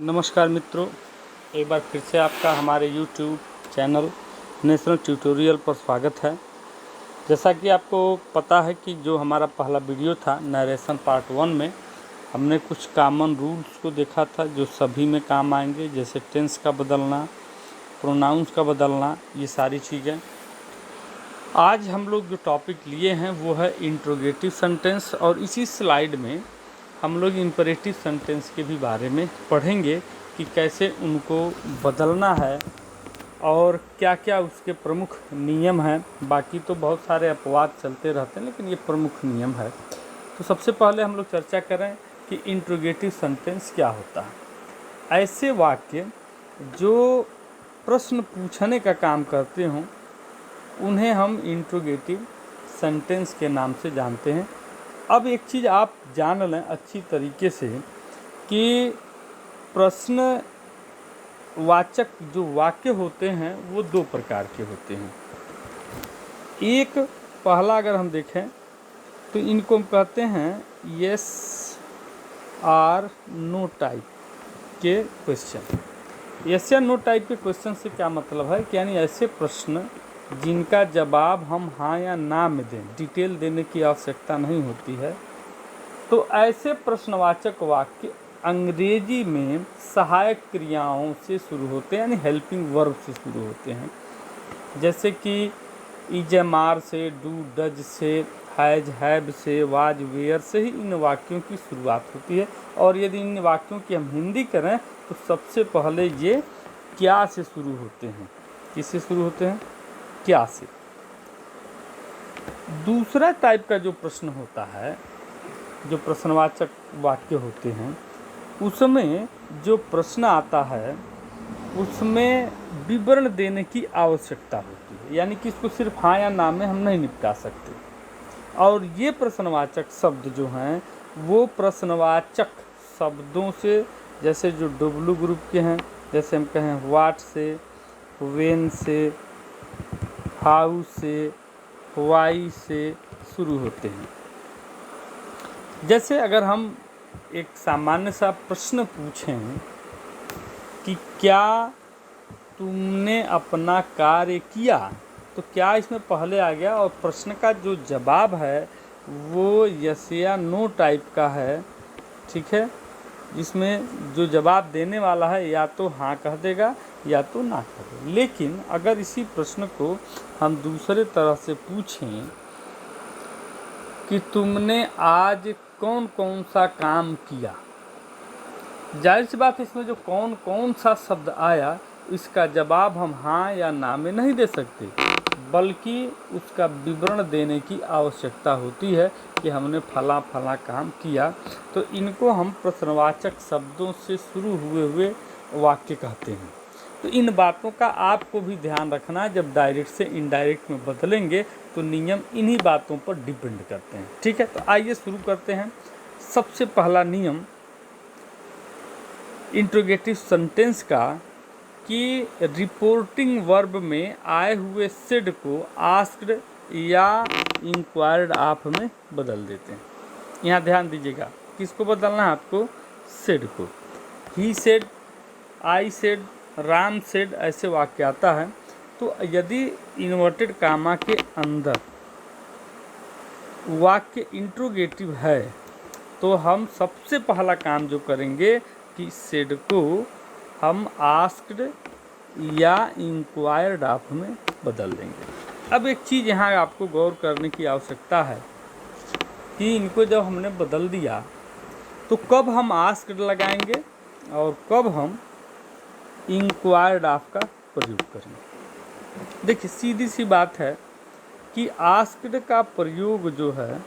नमस्कार मित्रों, एक बार फिर से आपका हमारे YouTube चैनल नेशनल ट्यूटोरियल पर स्वागत है। जैसा कि आपको पता है कि जो हमारा पहला वीडियो था नरेशन पार्ट 1 में हमने कुछ कॉमन रूल्स को देखा था जो सभी में काम आएंगे, जैसे टेंस का बदलना, प्रोनाउंस का बदलना, ये सारी चीज़ें। आज हम लोग जो टॉपिक लिए हैं वो है इंट्रोगेटिव सेंटेंस, और इसी स्लाइड में हम लोग इंपरेटिव सेंटेंस के भी बारे में पढ़ेंगे कि कैसे उनको बदलना है और क्या क्या उसके प्रमुख नियम हैं। बाकी तो बहुत सारे अपवाद चलते रहते हैं, लेकिन ये प्रमुख नियम है। तो सबसे पहले हम लोग चर्चा करें कि इंट्रोगेटिव सेंटेंस क्या होता है। ऐसे वाक्य जो प्रश्न पूछने का काम करते हों उन्हें हम इंट्रोगेटिव सेंटेंस के नाम से जानते हैं। अब एक चीज़ आप जान लें अच्छी तरीके से कि प्रश्नवाचक जो वाक्य होते हैं वो दो प्रकार के होते हैं। एक पहला अगर हम देखें तो इनको हम कहते हैं यस आर नो टाइप के क्वेश्चन। यस या नो टाइप के क्वेश्चन से क्या मतलब है कि यानी ऐसे प्रश्न जिनका जवाब हम हाँ या ना में दें, डिटेल देने की आवश्यकता नहीं होती है। तो ऐसे प्रश्नवाचक वाक्य अंग्रेजी में सहायक क्रियाओं से शुरू होते हैं, यानी हेल्पिंग वर्ब से शुरू होते हैं। जैसे कि इज एम आर से, डू डज से, हैज हैव से, वाज वेयर से ही इन वाक्यों की शुरुआत होती है। और यदि इन वाक्यों की हम हिंदी करें तो सबसे पहले ये क्या से शुरू होते हैं। किससे शुरू होते हैं? क्या से। दूसरा टाइप का जो प्रश्न होता है, जो प्रश्नवाचक वाक्य होते हैं, उसमें जो प्रश्न आता है उसमें विवरण देने की आवश्यकता होती है, यानी कि इसको सिर्फ हाँ या ना में हम नहीं निपटा सकते। और ये प्रश्नवाचक शब्द जो हैं वो प्रश्नवाचक शब्दों से, जैसे जो डब्ल्यू ग्रुप के हैं, जैसे हम कहें व्हाट से, व्हेन से, हाउ से, वाई से शुरू होते हैं। जैसे अगर हम एक सामान्य सा प्रश्न पूछें कि क्या तुमने अपना कार्य किया, तो क्या इसमें पहले आ गया, और प्रश्न का जो जवाब है वो यस या नो टाइप का है, ठीक है, जिसमें जो जवाब देने वाला है या तो हाँ कह देगा या तो ना कह देगा। लेकिन अगर इसी प्रश्न को हम दूसरे तरह से पूछें कि तुमने आज कौन कौन सा काम किया, जाहिर सी बात है इसमें जो कौन कौन सा शब्द आया इसका जवाब हम हाँ या ना में नहीं दे सकते, बल्कि उसका विवरण देने की आवश्यकता होती है कि हमने फला फला काम किया। तो इनको हम प्रश्नवाचक शब्दों से शुरू हुए वाक्य कहते हैं। तो इन बातों का आपको भी ध्यान रखना, जब डायरेक्ट से इनडायरेक्ट में बदलेंगे तो नियम इन्हीं बातों पर डिपेंड करते हैं, ठीक है। तो आइए शुरू करते हैं। सबसे पहला नियम इंट्रोगेटिव सेंटेंस का कि रिपोर्टिंग वर्ब में आए हुए सेड को आस्क्ड या इंक्वायर्ड ऑफ में बदल देते हैं। यहाँ ध्यान दीजिएगा, किसको बदलना है आपको? सेड को। He said, I said, Ram said, ऐसे वाक्य आता है। तो यदि इन्वर्टेड कामा के अंदर वाक्य इंट्रोगेटिव है तो हम सबसे पहला काम जो करेंगे कि सेड को हम आस्क्ड या इंक्वायर्ड ऑफ में बदल देंगे। अब एक चीज़ यहाँ आपको गौर करने की आवश्यकता है कि इनको जब हमने बदल दिया तो कब हम आस्क्ड लगाएंगे और कब हम इंक्वायर्ड ऑफ का प्रयोग करेंगे। देखिए सीधी सी बात है कि आस्क्ड का प्रयोग जो है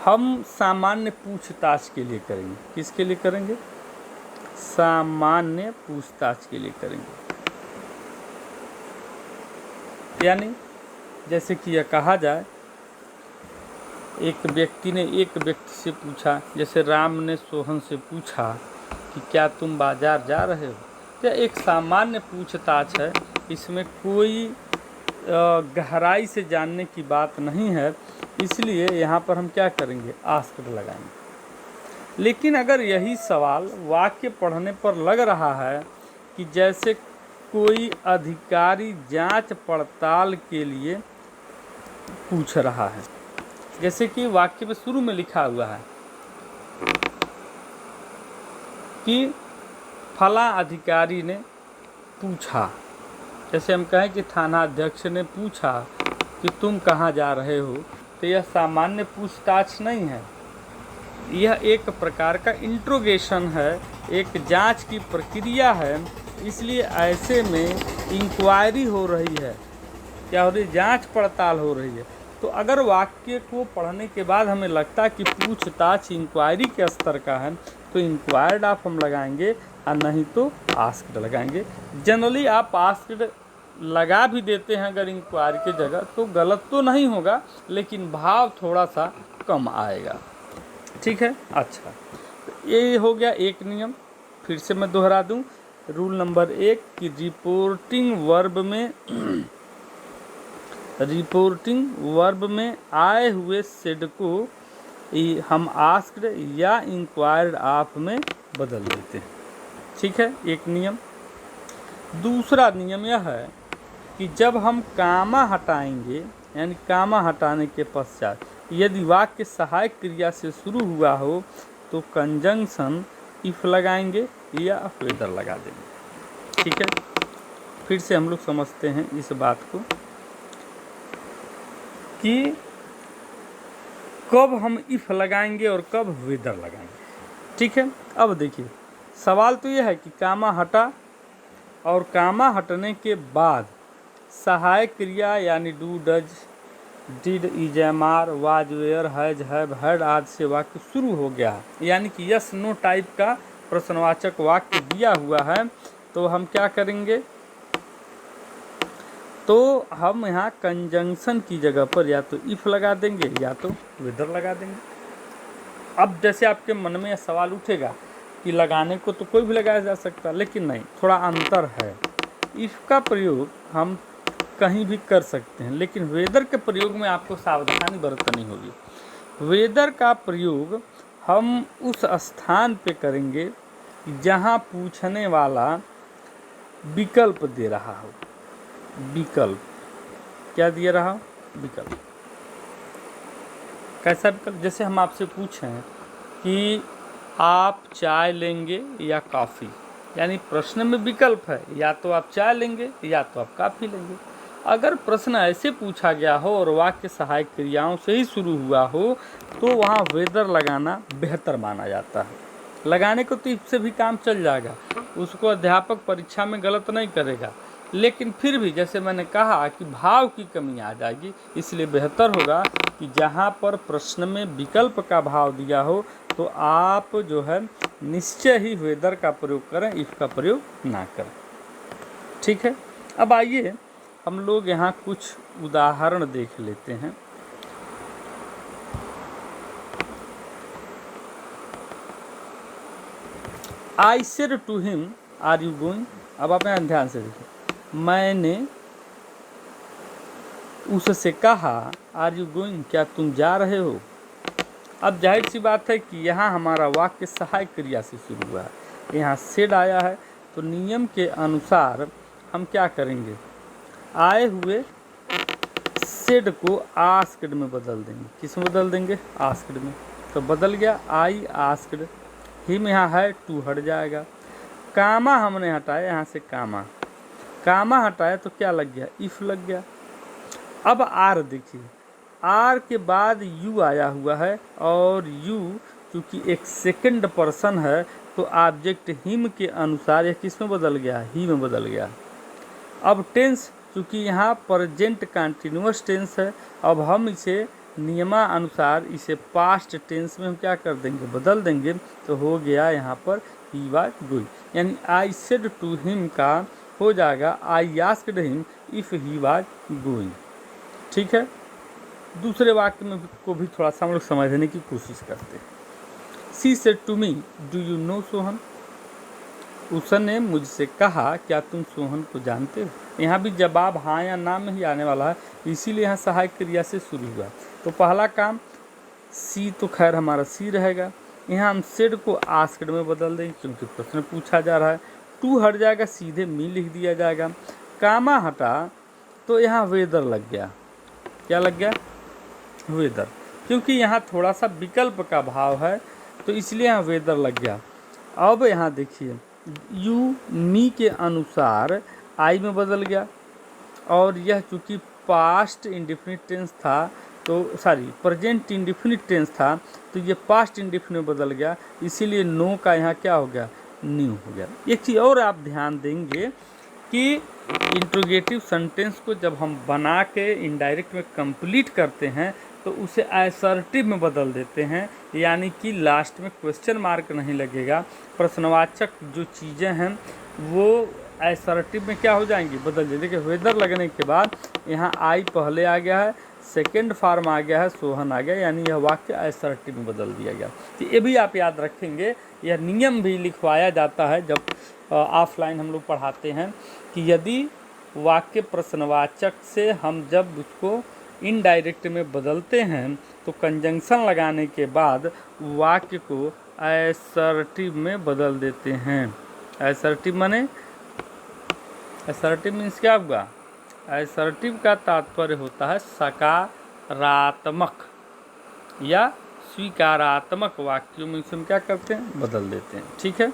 हम सामान्य पूछताछ के लिए करेंगे। किसके लिए करेंगे? सामान्य पूछताछ के लिए करेंगे। यानी जैसे कि यह कहा जाए, एक व्यक्ति ने एक व्यक्ति से पूछा, जैसे राम ने सोहन से पूछा कि क्या तुम बाजार जा रहे हो। यह एक सामान्य पूछताछ है, इसमें कोई गहराई से जानने की बात नहीं है, इसलिए यहाँ पर हम क्या करेंगे? आस्क्ड लगाएंगे। लेकिन अगर यही सवाल वाक्य पढ़ने पर लग रहा है कि जैसे कोई अधिकारी जांच पड़ताल के लिए पूछ रहा है, जैसे कि वाक्य में शुरू में लिखा हुआ है कि फला अधिकारी ने पूछा, जैसे हम कहें कि थाना अध्यक्ष ने पूछा कि तुम कहाँ जा रहे हो, तो यह सामान्य पूछताछ नहीं है, यह एक प्रकार का इंट्रोगेशन है, एक जांच की प्रक्रिया है। इसलिए ऐसे में इंक्वायरी हो रही है, क्या हो रही है, जांच पड़ताल हो रही है। तो अगर वाक्य को पढ़ने के बाद हमें लगता है कि पूछताछ इंक्वायरी के स्तर का है, तो इंक्वायर्ड आप हम लगाएंगे और नहीं तो आस्क्ड लगाएंगे। जनरली आप आस्क्ड लगा भी देते हैं अगर इंक्वायरी की जगह, तो गलत तो नहीं होगा, लेकिन भाव थोड़ा सा कम आएगा। ठीक है, अच्छा, ये हो गया एक नियम। फिर से मैं दोहरा दूं, रूल नंबर 1 कि रिपोर्टिंग वर्ब में आए हुए सेड को हम आस्क्ड या इंक्वायर्ड ऑफ में बदल देते हैं। ठीक है, एक नियम। दूसरा नियम यह है कि जब हम कामा हटाएंगे, यानी कामा हटाने के पश्चात यदि वाक्य सहायक क्रिया से शुरू हुआ हो तो कंजंक्शन इफ लगाएंगे या वेदर लगा देंगे। ठीक है, फिर से हम लोग समझते हैं इस बात को कि कब हम इफ लगाएंगे और कब वेदर लगाएंगे। ठीक है, अब देखिए सवाल तो यह है कि कामा हटा और कामा हटने के बाद सहायक क्रिया यानी do, does, did, is, am, are, was, were, has, have, had आदि से वाक्य शुरू हो गया है, यानी कि यस नो टाइप का प्रश्नवाचक वाक्य दिया हुआ है। तो हम क्या करेंगे, तो हम यहाँ कंजंक्शन की जगह पर या तो इफ लगा देंगे या तो वेदर लगा देंगे। अब जैसे आपके मन में यह सवाल उठेगा कि लगाने को तो कोई भी लगाया जा सकता, लेकिन नहीं, थोड़ा अंतर है। इफ का प्रयोग हम कहीं भी कर सकते हैं, लेकिन वेदर के प्रयोग में आपको सावधानी बरतनी होगी। वेदर का प्रयोग हम उस स्थान पे करेंगे जहाँ पूछने वाला विकल्प दे रहा हो। विकल्प क्या दिया रहा, विकल्प। कैसा विकल्प, जैसे हम आपसे पूछें कि आप चाय लेंगे या कॉफ़ी, यानी प्रश्न में विकल्प है, या तो आप चाय लेंगे या तो आप कॉफ़ी लेंगे। अगर प्रश्न ऐसे पूछा गया हो और वाक्य सहायक क्रियाओं से ही शुरू हुआ हो तो वहाँ वेदर लगाना बेहतर माना जाता है। लगाने को तो इससे भी काम चल जाएगा, उसको अध्यापक परीक्षा में गलत नहीं करेगा, लेकिन फिर भी जैसे मैंने कहा कि भाव की कमी आ जाएगी, इसलिए बेहतर होगा कि जहाँ पर प्रश्न में विकल्प का भाव दिया हो तो आप जो है निश्चय ही वेदर का प्रयोग करें, इफ का प्रयोग ना करें। ठीक है, अब आइए हम लोग यहाँ कुछ उदाहरण देख लेते हैं। I said to him are you going. अब आप यहाँ ध्यान से देखिए, मैंने उससे कहा आर यू गोइंग, क्या तुम जा रहे हो। अब जाहिर सी बात है कि यहाँ हमारा वाक्य सहायक क्रिया से शुरू हुआ है, यहाँ सेड आया है, तो नियम के अनुसार हम क्या करेंगे, आए हुए सेड को आस्क्ड में बदल देंगे। किस में बदल देंगे, आस्क्ड में। तो बदल गया, आई आस्क्ड, हिम यहाँ है, टू हट जाएगा। कामा हमने हटाया, यहाँ से कामा, कामा हटाया तो क्या लग गया, इफ लग गया। अब आर देखिए, आर के बाद यू आया हुआ है, और यू चूँकि एक सेकंड पर्सन है तो ऑब्जेक्ट हिम के अनुसार यह किस में बदल गया, ही में बदल गया। अब टेंस, चूँकि यहाँ प्रेजेंट कंटिन्यूअस टेंस है, अब हम इसे नियमानुसार इसे पास्ट टेंस में हम क्या कर देंगे, बदल देंगे। तो हो गया यहाँ पर ही वाज गोइंग, यानी आई सेड टू हिम का हो जाएगा आई asked him if he was going. ठीक है, दूसरे वाक्य में को भी थोड़ा सा हम लोग समझने की कोशिश करते हैं। She said to me do you know Sohan. उसने मुझसे कहा क्या तुम सोहन को जानते हो। यहाँ भी जवाब हाँ या ना में ही आने वाला है, इसीलिए यहाँ सहायक क्रिया से शुरू हुआ। तो पहला काम सी, तो खैर हमारा सी रहेगा, यहाँ हम सेड को आस्क्ड में बदल देंगे क्योंकि प्रश्न पूछा जा रहा है। टू हट जाएगा, सीधे मी लिख दिया जाएगा। कामा हटा तो यहाँ वेदर लग गया। क्या लग गया? वेदर, क्योंकि यहाँ थोड़ा सा विकल्प का भाव है तो इसलिए यहाँ वेदर लग गया। अब यहाँ देखिए यू मी के अनुसार आई में बदल गया और यह चूँकि पास्ट इंडेफिनिट टेंस था तो प्रेजेंट इंडेफिनिट टेंस था तो ये पास्ट इंडेफिनिट में बदल गया, इसीलिए नो का यहाँ क्या हो गया? न्यू हो गया। एक चीज़ और आप ध्यान देंगे कि इंट्रोगेटिव सेंटेंस को जब हम बना के इनडायरेक्ट में कंप्लीट करते हैं तो उसे असर्टिव में बदल देते हैं, यानी कि लास्ट में क्वेश्चन मार्क नहीं लगेगा। प्रश्नवाचक जो चीज़ें हैं वो असर्टिव में क्या हो जाएंगी? बदल जाएंगे। देखिए वेदर लगने के बाद यहाँ आई पहले आ गया है, सेकेंड फॉर्म आ गया है, सोहन आ गया, यानी यह वाक्य असर्टिव में बदल दिया गया। तो ये भी आप याद रखेंगे, यह नियम भी लिखवाया जाता है जब ऑफलाइन हम लोग पढ़ाते हैं कि यदि वाक्य प्रश्नवाचक से हम जब उसको इनडायरेक्ट में बदलते हैं तो कंजंक्शन लगाने के बाद वाक्य को असर्टिव में बदल देते हैं। असर्टिव माने, असर्टिव मीन्स क्या हुआ? असर्टिव का तात्पर्य होता है सकारात्मक या स्वीकारात्मक वाक्यों में इसे हम क्या करते हैं? बदल देते हैं। ठीक है,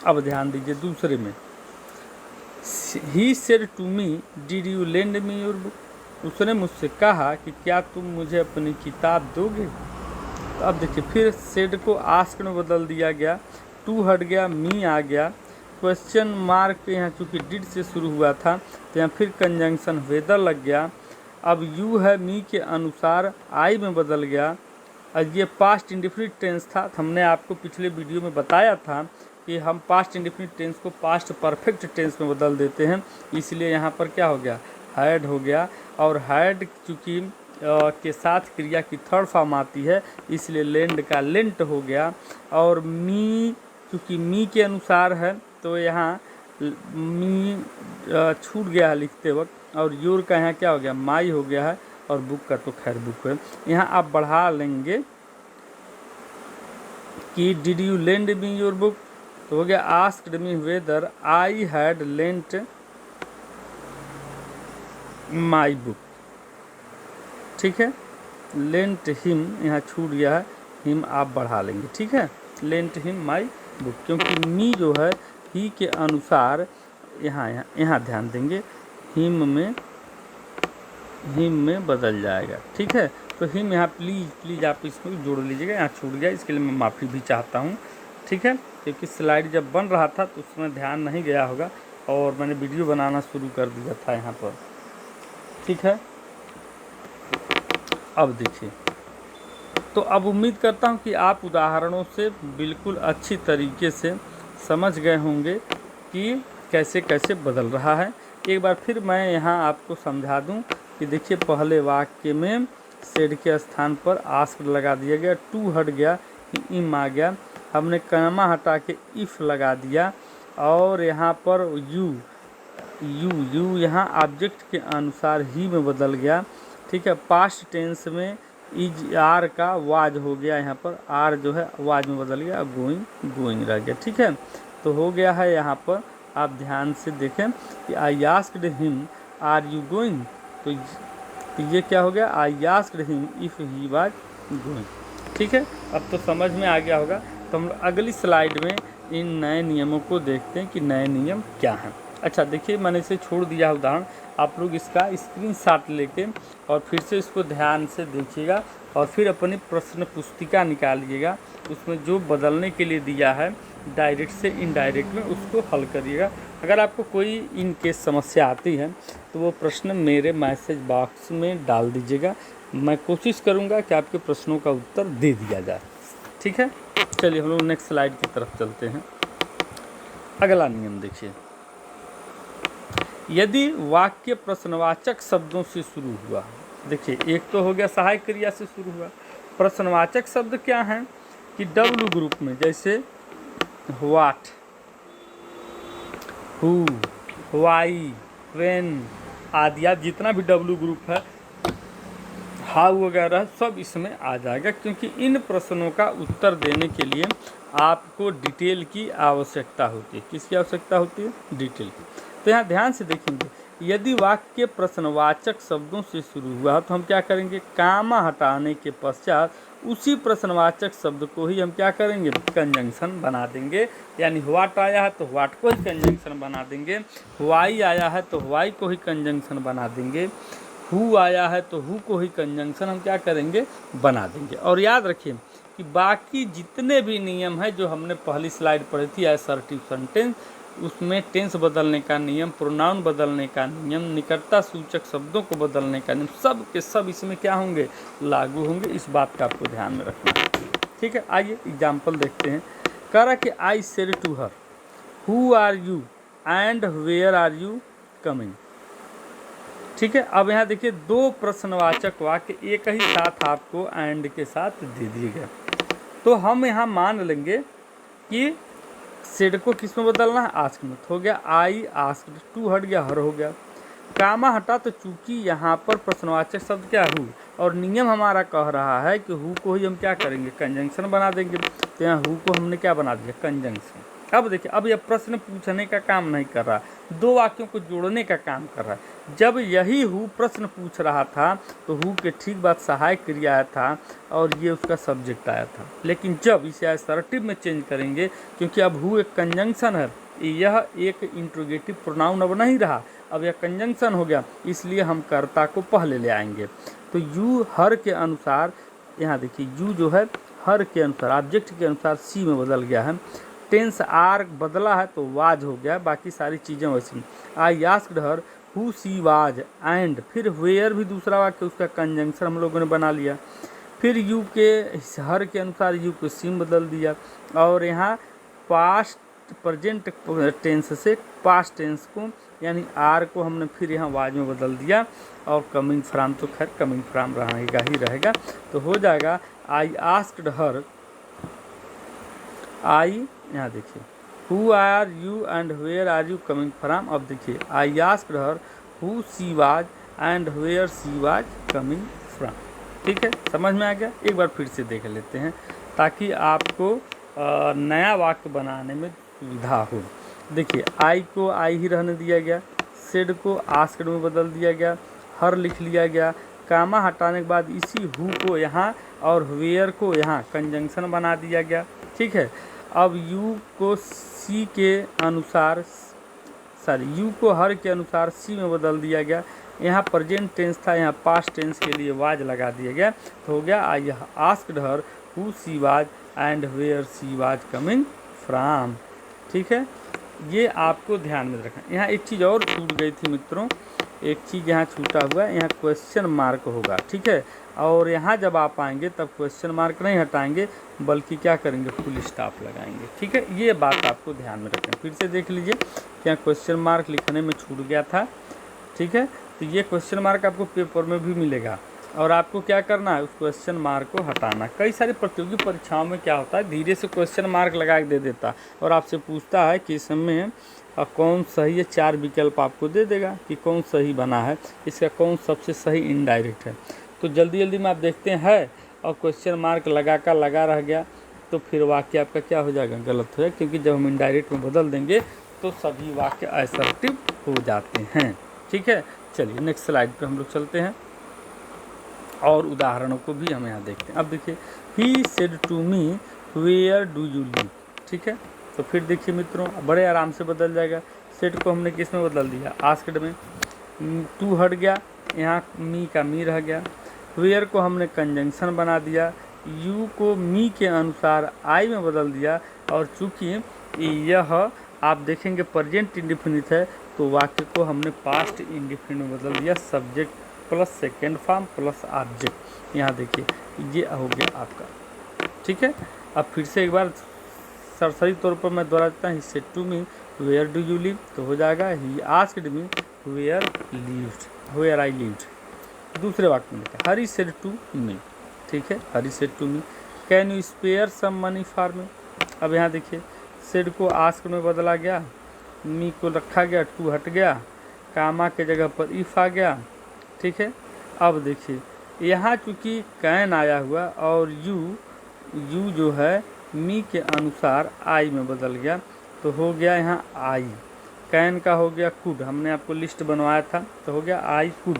अब ध्यान दीजिए दूसरे में। He said to me, did you lend me your book? उसने मुझसे कहा कि क्या तुम मुझे अपनी किताब दोगे? तो अब देखिए फिर सेड को आस्क में बदल दिया गया, टू हट गया, मी आ गया, क्वेश्चन मार्क यहाँ चूँकि डिड से शुरू हुआ था तो यहाँ फिर कंजंक्शन वेदर लग गया। अब यू है मी के अनुसार आई में बदल गया और ये पास्ट इंडेफिनिट टेंस था। हमने आपको पिछले वीडियो में बताया था कि हम पास्ट इंडेफिनिट टेंस को पास्ट परफेक्ट टेंस में बदल देते हैं, इसलिए यहाँ पर क्या हो गया? हैड हो गया। और हैड चूँकि के साथ क्रिया की थर्ड फॉर्म आती है इसलिए लेंड का लेंट हो गया। और मी चूँकि मी के अनुसार है तो यहाँ मी छूट गया है लिखते वक्त, और योर का यहाँ क्या हो गया? माई हो गया है, और बुक का तो खैर बुक है। यहाँ आप बढ़ा लेंगे कि did you lend me your book, तो हो गया asked me whether I had lent my book. ठीक है, लेंट हिम यहाँ छूट गया है, हिम आप बढ़ा लेंगे। ठीक है, लेंट हिम माई बुक, क्योंकि मी जो है ही के अनुसार यहाँ ध्यान देंगे हिम में बदल जाएगा। ठीक है, तो हिम यहाँ प्लीज़ आप इसमें जोड़ लीजिएगा, यहाँ छूट गया, इसके लिए मैं माफ़ी भी चाहता हूँ। ठीक है, क्योंकि स्लाइड जब बन रहा था तो उसमें ध्यान नहीं गया होगा और मैंने वीडियो बनाना शुरू कर दिया था यहाँ पर। ठीक है, अब देखिए, तो अब उम्मीद करता हूँ कि आप उदाहरणों से बिल्कुल अच्छी तरीके से समझ गए होंगे कि कैसे कैसे बदल रहा है। एक बार फिर मैं यहाँ आपको समझा दूँ कि देखिए पहले वाक्य में सेड के स्थान पर आस्क्ड लगा दिया गया, टू हट गया, इम आ गया, हमने कमा हटा के इफ़ लगा दिया, और यहाँ पर यू यहाँ ऑब्जेक्ट के अनुसार ही में बदल गया। ठीक है, पास्ट टेंस में इज आर का वाज हो गया, यहाँ पर आर जो है वाज में बदल गया, गोइंग रह गया। ठीक है, तो हो गया है यहाँ पर आप ध्यान से देखें कि I asked him are you going, तो ये क्या हो गया? I asked him if he was going. ठीक है, अब तो समझ में आ गया होगा। तो हम अगली स्लाइड में इन नए नियमों को देखते हैं कि नए नियम क्या हैं। अच्छा देखिए, मैंने इसे छोड़ दिया उदाहरण, आप लोग इसका स्क्रीनशॉट लेके और फिर से इसको ध्यान से देखिएगा और फिर अपनी प्रश्न पुस्तिका निकालिएगा, उसमें जो बदलने के लिए दिया है डायरेक्ट से इनडायरेक्ट में उसको हल करिएगा। अगर आपको कोई इन केस समस्या आती है तो वो प्रश्न मेरे मैसेज बॉक्स में डाल दीजिएगा, मैं कोशिश करूँगा कि आपके प्रश्नों का उत्तर दे दिया जाए। ठीक है, चलिए हम लोग नेक्स्ट स्लाइड की तरफ चलते हैं। अगला नियम देखिए, यदि वाक्य प्रश्नवाचक शब्दों से शुरू हुआ, देखिए एक तो हो गया सहायक क्रिया से शुरू हुआ, प्रश्नवाचक शब्द क्या हैं कि डब्लू ग्रुप में, जैसे व्हाट, हु, व्हाई, व्हेन आदि, जितना भी डब्लू ग्रुप है हाउ वगैरह सब इसमें आ जाएगा, क्योंकि इन प्रश्नों का उत्तर देने के लिए आपको डिटेल की आवश्यकता होती है। किसकी आवश्यकता होती है? डिटेल की। तो यहाँ ध्यान से देखेंगे, यदि वाक्य प्रश्नवाचक शब्दों से शुरू हुआ तो हम क्या करेंगे? कामा हटाने के पश्चात उसी प्रश्नवाचक शब्द को ही हम क्या करेंगे? कंजंक्शन बना देंगे। यानी व्हाट आया है तो व्हाट को ही कंजंक्शन बना देंगे, व्हाई आया है तो व्हाई को ही कंजंक्शन बना देंगे, हु आया है तो हु को ही कंजंक्शन हम क्या करेंगे? बना देंगे। और याद रखिए कि बाकी जितने भी नियम है जो हमने पहली स्लाइड पढ़ी थी असर्टिव सेंटेंस, उसमें टेंस बदलने का नियम, प्रोनाउन बदलने का नियम, निकटता सूचक शब्दों को बदलने का नियम, सब के सब इसमें क्या होंगे? लागू होंगे। इस बात का आपको ध्यान में रखना है। ठीक है, आइए एग्जाम्पल देखते हैं। कह रहा कि I said to her who are you and where are you coming. ठीक है, अब यहाँ देखिए दो प्रश्नवाचक वाक्य एक ही साथ आपको एंड के साथ दे दिए गए। तो हम यहाँ मान लेंगे कि सेड को किस में बदलना है? आस्क में। हो गया आई आस्क्ड, टू हट गया, हर हो गया। कामा हटा तो चूंकि यहाँ पर प्रश्नवाचक शब्द क्या? हु, और नियम हमारा कह रहा है कि हु को ही हम क्या करेंगे? कंजंक्शन बना देंगे। तो यहाँ हु को हमने क्या बना दिया? कंजंक्शन। अब देखिए, अब यह प्रश्न पूछने का काम नहीं कर रहा, दो वाक्यों को जोड़ने का काम कर रहा है। जब यही हु प्रश्न पूछ रहा था तो हु के ठीक बाद सहायक क्रिया आया था और ये उसका सब्जेक्ट आया था। लेकिन जब इसे असर्टिव में चेंज करेंगे, क्योंकि अब हु एक कंजंक्शन है, यह एक इंट्रोगेटिव प्रोनाउन अब नहीं रहा, अब यह कंजंक्शन हो गया, इसलिए हम कर्ता को पहले ले आएंगे। तो यू हर के अनुसार, यहाँ देखिए यू जो है हर के अनुसार ऑब्जेक्ट के अनुसार सी में बदल गया है। टेंस आर बदला है तो वाज हो गया, बाकी सारी चीज़ें वैसी। आई asked her who she was and, फिर वेयर भी दूसरा वाक्य उसका कंजंक्शन हम लोगों ने बना लिया। फिर यू के हर के अनुसार यू को सी में बदल दिया, और यहाँ पास्ट प्रेजेंट टेंस से पास्ट टेंस को यानी आर को हमने फिर यहाँ वाज में बदल दिया, और कमिंग फ्रॉम तो खैर कमिंग फ्रॉम रहेगा ही रहेगा। तो हो जाएगा आई आस्क्ड हर, आई यहाँ देखिए who are you and where are you coming from. अब देखिए I asked her who she was and where she was coming from. ठीक है, समझ में आ गया? एक बार फिर से देख लेते हैं ताकि आपको नया वाक्य बनाने में सुविधा हो। देखिए आई को आई ही रहने दिया गया, सेड को आस्क्ड में बदल दिया गया, हर लिख लिया गया, कामा हटाने के बाद इसी हु को यहाँ और वेयर को यहाँ कंजंक्शन बना दिया गया। ठीक है, अब यू को सी के अनुसार यू को हर के अनुसार सी में बदल दिया गया। यहाँ प्रेजेंट टेंस था, यहाँ पास्ट टेंस के लिए वाज लगा दिया गया। तो हो गया I asked her who she was and where she was coming from. ठीक है, ये आपको ध्यान में रखना। यहाँ एक चीज़ और छूट गई थी मित्रों, एक चीज़ यहाँ छूटा हुआ है, यहाँ क्वेश्चन मार्क होगा। ठीक है, और यहाँ जब आप आएंगे तब क्वेश्चन मार्क नहीं हटाएंगे बल्कि क्या करेंगे? फुल स्टॉप लगाएंगे। ठीक है, ये बात आपको ध्यान में रखें। फिर से देख लीजिए, क्या क्वेश्चन मार्क लिखने में छूट गया था। ठीक है, तो ये क्वेश्चन मार्क आपको पेपर में भी मिलेगा, और आपको क्या करना है? उस क्वेश्चन मार्क को हटाना। कई सारी प्रतियोगी परीक्षाओं में क्या होता है, धीरे से क्वेश्चन मार्क लगा के दे देता और आपसे पूछता है कि इसमें कौन सही है। 4 विकल्प आपको दे देगा कि कौन सही बना है, इसका कौन सबसे सही इनडायरेक्ट है। तो जल्दी जल्दी में आप देखते हैं और क्वेश्चन मार्क लगा रह गया तो फिर वाक्य आपका क्या हो जाएगा? गलत हो जाएगा, क्योंकि जब हम इनडायरेक्ट में बदल देंगे तो सभी वाक्य असर्टिव हो जाते हैं। ठीक है, चलिए नेक्स्ट स्लाइड पे हम लोग चलते हैं और उदाहरणों को भी हम यहाँ देखते हैं। अब देखिए he said to me where do you live. ठीक है, तो फिर देखिए मित्रों बड़े आराम से बदल जाएगा। सेड को हमने किस में बदल दिया? आस्क्ड में। टू हट गया, यहाँ मी का मी रह गया। वेयर को हमने कंजंक्शन बना दिया, यू को मी के अनुसार आई में बदल दिया, और चूँकि यह आप देखेंगे प्रेजेंट इंडेफिनिट है तो वाक्य को हमने पास्ट इंडेफिनिट में बदल दिया, subject plus second form plus object. यहाँ देखिए ये हो गया आपका। ठीक है, अब फिर से एक बार सरसरी तौर पर मैं दोहरा देता हूँ। He said to me where do you live, तो हो जाएगा he asked me where I lived. दूसरे वाक्य में लिखा हरी सेड टू मी। ठीक है, Hari said to me can you spare some money for me. अब यहाँ देखिए सेड को आस्क में बदला गया, मी को रखा गया, टू हट गया, कामा के जगह पर इफ आ गया। ठीक है, अब देखिए यहाँ चूँकि कैन आया हुआ और यू जो है मी के अनुसार आई में बदल गया, तो हो गया यहाँ आई। कैन का हो गया कुड, हमने आपको लिस्ट बनवाया था, तो हो गया आई कुड।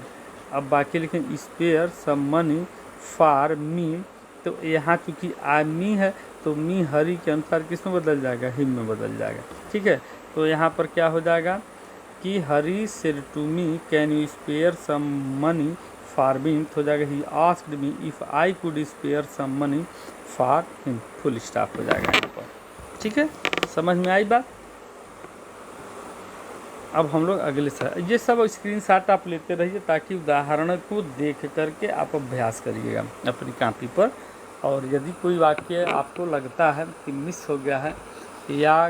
अब बाकी लिखें spare some money for me, तो यहाँ चूँकि आई मी है तो मी हरी के अनुसार किस में बदल जाएगा, हिम में बदल जाएगा। ठीक है, तो यहाँ पर क्या हो जाएगा कि Hari said to me can you spare some money for me, हो जाएगा he asked me if I could spare some money for him, full stop हो जाएगा यहाँ पर। ठीक है, समझ में आई बात। अब हम लोग अगले ये सब स्क्रीनशॉट आप लेते रहिए ताकि उदाहरण को देख करके आप अभ्यास करिएगा अपनी कॉपी पर। और यदि कोई वाक्य आपको लगता है कि मिस हो गया है या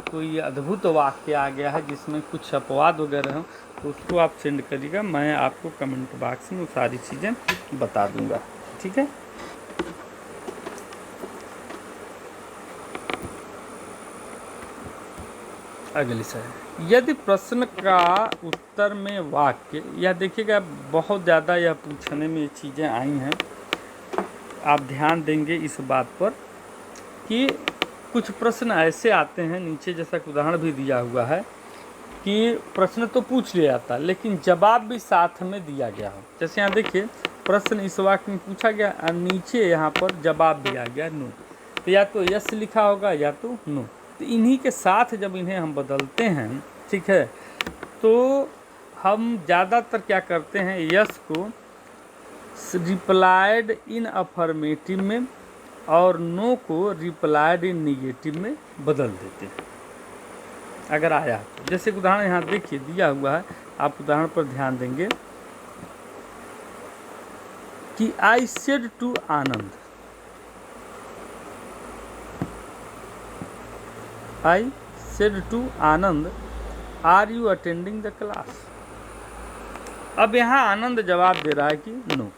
कोई अद्भुत वाक्य आ गया है जिसमें कुछ अपवाद वगैरह हो, तो उसको आप सेंड करिएगा, मैं आपको कमेंट बॉक्स में वो सारी चीज़ें बता दूंगा। ठीक है, अगली सर, यदि प्रश्न का उत्तर में वाक्य, यह देखिएगा बहुत ज़्यादा यह पूछने में चीज़ें आई हैं, आप ध्यान देंगे इस बात पर कि कुछ प्रश्न ऐसे आते हैं नीचे, जैसा कि उदाहरण भी दिया हुआ है कि प्रश्न तो पूछ लिया जाता है लेकिन जवाब भी साथ में दिया गया हो। जैसे यहाँ देखिए प्रश्न इस वाक्य में पूछा गया और नीचे यहाँ पर जवाब दिया गया नो, तो या तो यस लिखा होगा या तो नो। तो इन्हीं के साथ जब इन्हें हम बदलते हैं, ठीक है, तो हम ज़्यादातर क्या करते हैं, यस को रिप्लाइड इन अफर्मेटिव में और नो को रिप्लाइड इन निगेटिव में बदल देते हैं अगर आया तो। जैसे उदाहरण यहाँ देखिए दिया हुआ है, आप उदाहरण पर ध्यान देंगे कि I said to Anand, I said to Anand are you attending the class. अब यहाँ आनंद जवाब दे रहा है कि नो,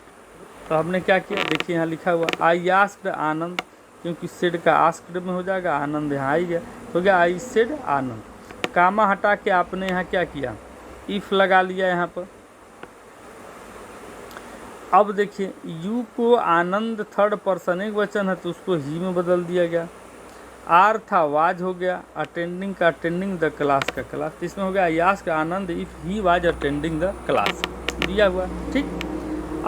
तो हमने क्या किया, देखिए यहाँ लिखा हुआ आई आस्क्ड आनंद, क्योंकि सेड का आस्क्ड में हो जाएगा, आनंद यहाँ आई गया, हो गया आई सेड आनंद। कामा हटा के आपने यहाँ क्या किया, इफ लगा लिया यहाँ पर। अब देखिए यू को आनंद थर्ड पर्सन एक वचन है तो उसको ही में बदल दिया गया, आर था वाज हो गया, अटेंडिंग का अटेंडिंग द क्लास का क्लास, तो इसमें हो गया I asked Anand if he was attending the class, दिया हुआ। ठीक,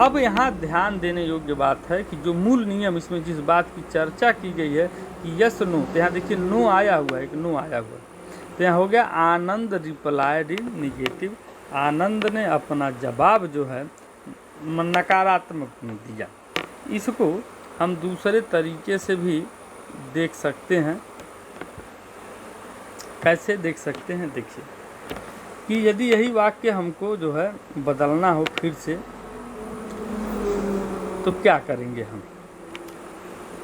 अब यहाँ ध्यान देने योग्य बात है कि जो मूल नियम इसमें जिस बात की चर्चा की गई है कि यस नो, तो यहाँ देखिए नो आया हुआ है, एक नो आया हुआ है, तो यहाँ हो गया आनंद रिप्लाइड इन निगेटिव, आनंद ने अपना जवाब जो है नकारात्मक में दिया। इसको हम दूसरे तरीके से भी देख सकते हैं। कैसे देख सकते हैं, देखिए कि यदि यही वाक्य हमको जो है बदलना हो फिर से, तो क्या करेंगे हम,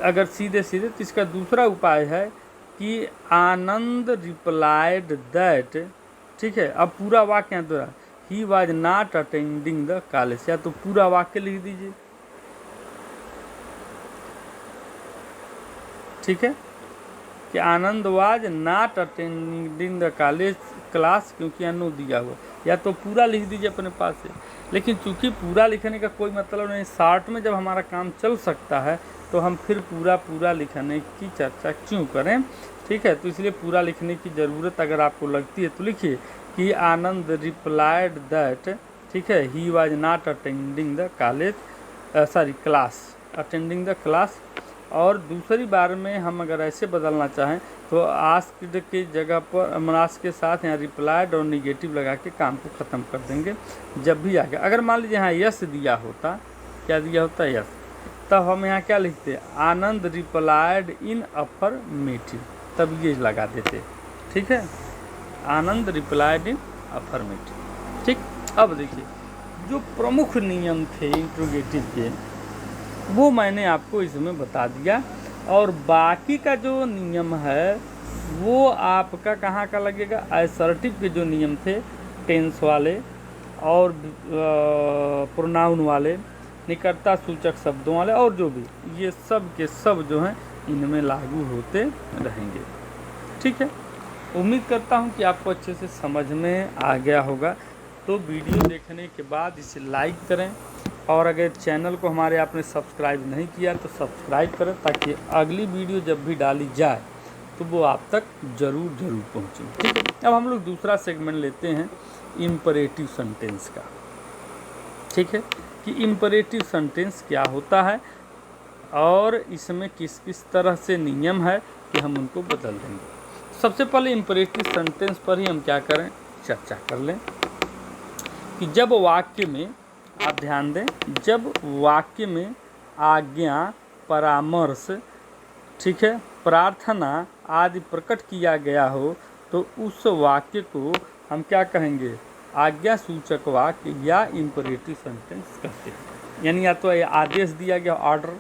अगर सीधे सीधे, तो इसका दूसरा उपाय है कि आनंद रिप्लाइड दैट, ठीक है, अब पूरा वाक्य यहाँ दोहरा, he was not attending the college, या तो पूरा वाक्य लिख दीजिए। ठीक है, कि Anand was not attending the college class, क्योंकि नो दिया हुआ, या तो पूरा लिख दीजिए अपने पास से। लेकिन चूंकि पूरा लिखने का कोई मतलब नहीं, शॉर्ट में जब हमारा काम चल सकता है तो हम फिर पूरा लिखने की चर्चा क्यों करें। ठीक है, तो इसलिए पूरा लिखने की ज़रूरत अगर आपको लगती है तो लिखिए कि आनंद रिप्लाइड दैट, ठीक है, ही was not attending the college, sorry class, attending the class. और दूसरी बार में हम अगर ऐसे बदलना चाहें तो आस्क्ड की जगह पर आस्क के साथ यहाँ रिप्लाइड और निगेटिव लगा के काम को ख़त्म कर देंगे जब भी आ गया। अगर मान लीजिए यहाँ यस दिया होता, क्या दिया होता यस, तब हम यहाँ क्या लिखते, आनंद रिप्लाइड इन अफर्मेटिव, तब ये लगा देते। ठीक है, आनंद रिप्लाइड इन अफर्मेटिव। ठीक, अब देखिए जो प्रमुख नियम थे इंट्रोगेटिव के वो मैंने आपको इसमें बता दिया, और बाकी का जो नियम है वो आपका कहाँ का लगेगा, असर्टिव के जो नियम थे टेंस वाले और प्रोनाउन वाले, निकटता सूचक शब्दों वाले, और जो भी ये सब के सब जो हैं इनमें लागू होते रहेंगे। ठीक है, उम्मीद करता हूँ कि आपको अच्छे से समझ में आ गया होगा। तो वीडियो देखने के बाद इसे लाइक करें, और अगर चैनल को हमारे आपने सब्सक्राइब नहीं किया तो सब्सक्राइब करें, ताकि अगली वीडियो जब भी डाली जाए तो वो आप तक ज़रूर पहुँचे। ठीक है, अब हम लोग दूसरा सेगमेंट लेते हैं इम्परेटिव सेंटेंस का। ठीक है, कि इम्परेटिव सेंटेंस क्या होता है और इसमें किस किस तरह से नियम है कि हम उनको बदल देंगे। सबसे पहले इम्परेटिव सेंटेंस पर ही हम क्या करें, चर्चा कर लें कि जब वाक्य में, आप ध्यान दें, जब वाक्य में आज्ञा, परामर्श, ठीक है, प्रार्थना आदि प्रकट किया गया हो तो उस वाक्य को हम क्या कहेंगे, आज्ञा सूचक वाक्य या इम्परेटिव सेंटेंस कहते हैं। यानी या तो आदेश दिया गया, ऑर्डर,